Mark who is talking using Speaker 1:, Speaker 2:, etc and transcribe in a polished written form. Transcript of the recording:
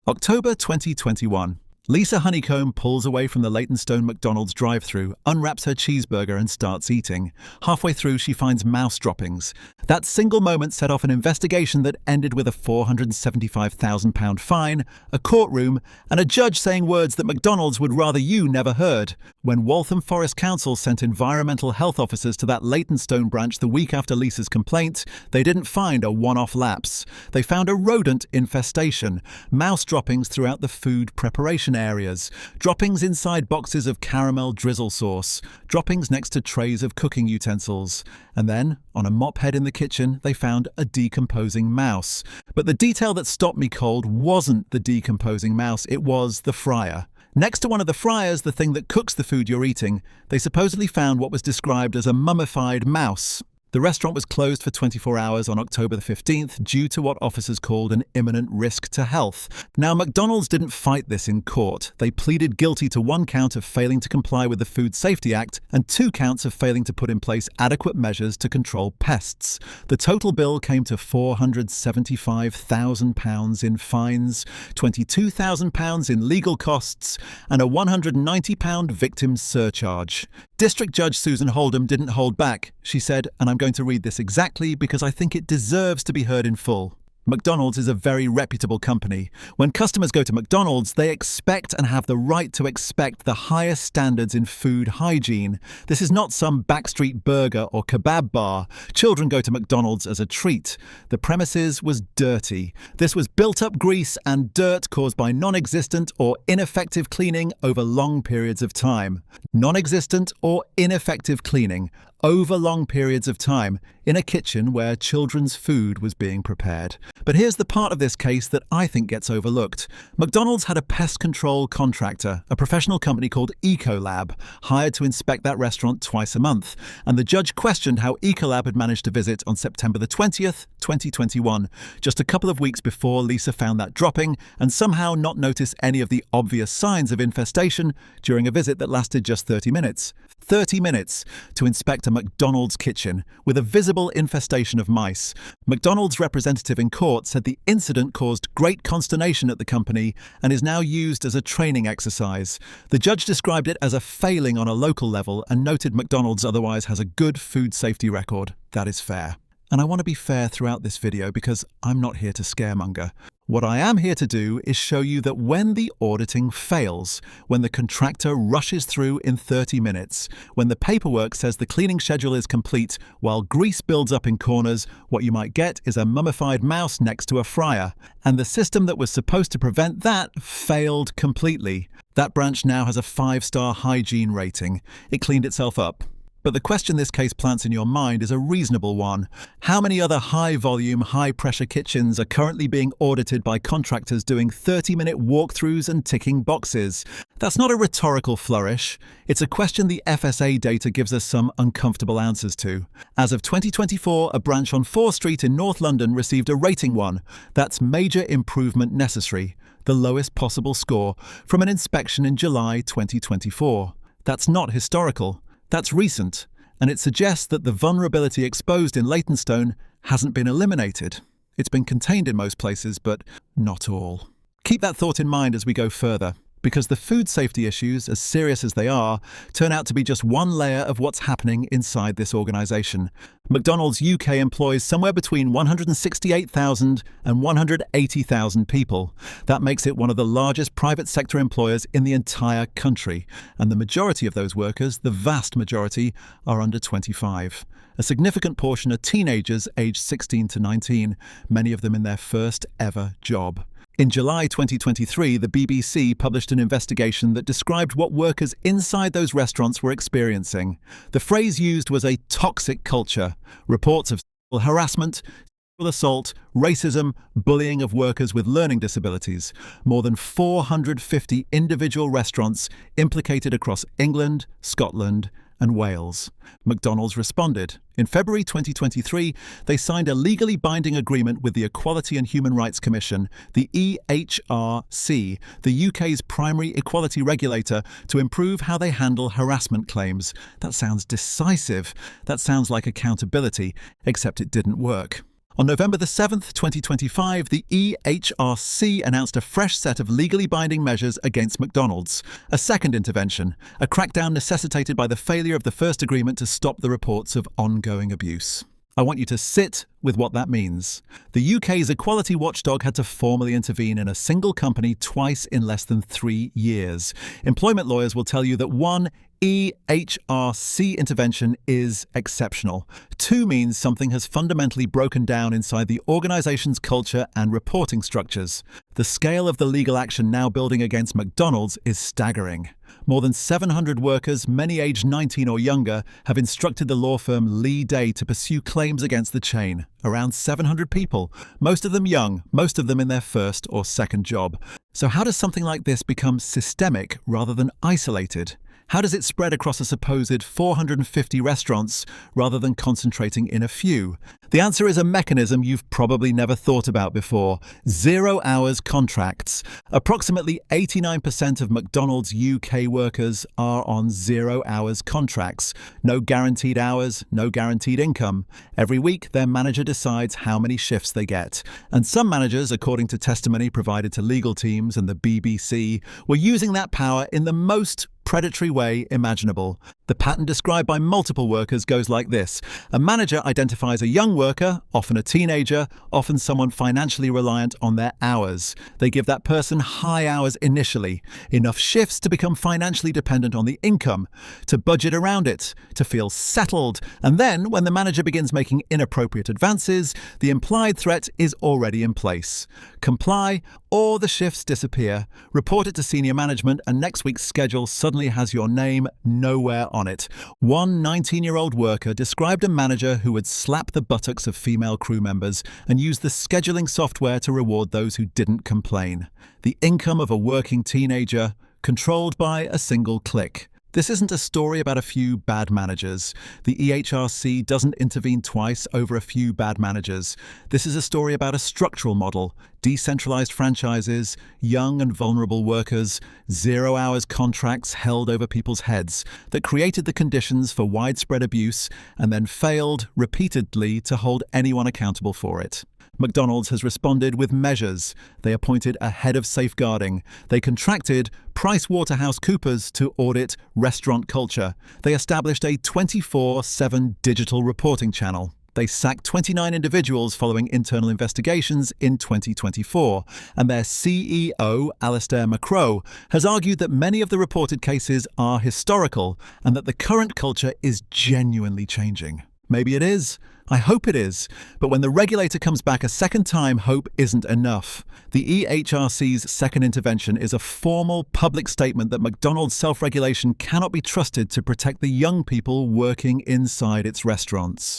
Speaker 1: October 2021. Lisa Honeycomb pulls away from the Leytonstone McDonald's drive-thru, unwraps her cheeseburger and starts eating. Halfway through, she finds mouse droppings. That single moment set off an investigation that ended with a £475,000 fine, a courtroom, and a judge saying words that McDonald's would rather you never heard. When Waltham Forest Council sent environmental health officers to that Leytonstone branch the week after Lisa's complaint, they didn't find a one-off lapse. They found a rodent infestation, mouse droppings throughout the food preparation areas, droppings inside boxes of caramel drizzle sauce, droppings next to trays of cooking utensils. And then, on a mop head in the kitchen, they found a decomposing mouse. But the detail that stopped me cold wasn't the decomposing mouse, it was the fryer. Next to one of the fryers, the thing that cooks the food you're eating, they supposedly found what was described as a mummified mouse. The restaurant was closed for 24 hours on October the 15th due to what officers called an imminent risk to health. Now, McDonald's didn't fight this in court. They pleaded guilty to 1 count of failing to comply with the Food Safety Act and 2 counts of failing to put in place adequate measures to control pests. The total bill came to £475,000 in fines, £22,000 in legal costs, and a £190 victim surcharge. District Judge Susan Holdham didn't hold back. She said, and I'm going to read this exactly because I think it deserves to be heard in full. McDonald's is a very reputable company. When customers go to McDonald's, they expect and have the right to expect the highest standards in food hygiene. This is not some backstreet burger or kebab bar. Children go to McDonald's as a treat. The premises was dirty. This was built-up grease and dirt caused by non-existent or ineffective cleaning over long periods of time. Non-existent or ineffective cleaning over long periods of time in a kitchen where children's food was being prepared. But here's the part of this case that I think gets overlooked. McDonald's had a pest control contractor, a professional company called Ecolab, hired to inspect that restaurant twice a month, and the judge questioned how Ecolab had managed to visit on September the 20th, 2021, just a couple of weeks before Lisa found that dropping, and somehow not notice any of the obvious signs of infestation during a visit that lasted just 30 minutes. 30 minutes to inspect a McDonald's kitchen with a visible infestation of mice. McDonald's representative in court said the incident caused great consternation at the company and is now used as a training exercise. The judge described it as a failing on a local level and noted McDonald's otherwise has a good food safety record. That is fair. And I want to be fair throughout this video because I'm not here to scaremonger. What I am here to do is show you that when the auditing fails, when the contractor rushes through in 30 minutes, when the paperwork says the cleaning schedule is complete while grease builds up in corners, what you might get is a mummified mouse next to a fryer. And the system that was supposed to prevent that failed completely. That branch now has a 5-star hygiene rating. It cleaned itself up. But the question this case plants in your mind is a reasonable one. How many other high-volume, high-pressure kitchens are currently being audited by contractors doing 30-minute walkthroughs and ticking boxes? That's not a rhetorical flourish. It's a question the FSA data gives us some uncomfortable answers to. As of 2024, a branch on 4 Street in North London received a rating 1. That's major improvement necessary, the lowest possible score, from an inspection in July 2024. That's not historical. That's recent, and it suggests that the vulnerability exposed in Leytonstone hasn't been eliminated. It's been contained in most places, but not all. Keep that thought in mind as we go further, because the food safety issues, as serious as they are, turn out to be just one layer of what's happening inside this organisation. McDonald's UK employs somewhere between 168,000 and 180,000 people. That makes it one of the largest private sector employers in the entire country, and the majority of those workers, the vast majority, are under 25. A significant portion are teenagers aged 16 to 19, many of them in their first ever job. In July 2023, the BBC published an investigation that described what workers inside those restaurants were experiencing. The phrase used was a toxic culture. Reports of sexual harassment, sexual assault, racism, bullying of workers with learning disabilities. More than 450 individual restaurants implicated across England, Scotland, and Wales. McDonald's responded. In February 2023, they signed a legally binding agreement with the Equality and Human Rights Commission, the EHRC, the UK's primary equality regulator, to improve how they handle harassment claims. That sounds decisive. That sounds like accountability, except it didn't work. On November the 7th, 2025, the EHRC announced a fresh set of legally binding measures against McDonald's. A second intervention, a crackdown necessitated by the failure of the first agreement to stop the reports of ongoing abuse. I want you to sit with what that means. The UK's equality watchdog had to formally intervene in a single company twice in less than 3 years. Employment lawyers will tell you that one EHRC intervention is exceptional. Two means something has fundamentally broken down inside the organisation's culture and reporting structures. The scale of the legal action now building against McDonald's is staggering. More than 700 workers, many aged 19 or younger, have instructed the law firm Lee Day to pursue claims against the chain. Around 700 people, most of them young, most of them in their first or second job. So how does something like this become systemic rather than isolated? How does it spread across a supposed 450 restaurants rather than concentrating in a few? The answer is a mechanism you've probably never thought about before: 0 hours contracts. Approximately 89% of McDonald's UK workers are on 0 hours contracts. No guaranteed hours, no guaranteed income. Every week, their manager decides how many shifts they get. And some managers, according to testimony provided to legal teams and the BBC, were using that power in the most predatory way imaginable. The pattern described by multiple workers goes like this. A manager identifies a young worker, often a teenager, often someone financially reliant on their hours. They give that person high hours initially, enough shifts to become financially dependent on the income, to budget around it, to feel settled, and then when the manager begins making inappropriate advances, the implied threat is already in place. Comply, or the shifts disappear. Report it to senior management, and next week's schedule suddenly has your name nowhere on it. One 19-year-old worker described a manager who would slap the buttocks of female crew members and use the scheduling software to reward those who didn't complain. The income of a working teenager, controlled by a single click. This isn't a story about a few bad managers. The EHRC doesn't intervene twice over a few bad managers. This is a story about a structural model: decentralized franchises, young and vulnerable workers, 0 hours contracts held over people's heads that created the conditions for widespread abuse and then failed repeatedly to hold anyone accountable for it. McDonald's has responded with measures. They appointed a head of safeguarding. They contracted PricewaterhouseCoopers to audit restaurant culture. They established a 24/7 digital reporting channel. They sacked 29 individuals following internal investigations in 2024. And their CEO, Alistair McCrow, has argued that many of the reported cases are historical and that the current culture is genuinely changing. Maybe it is. I hope it is. But when the regulator comes back a second time, hope isn't enough. The EHRC's second intervention is a formal public statement that McDonald's self-regulation cannot be trusted to protect the young people working inside its restaurants.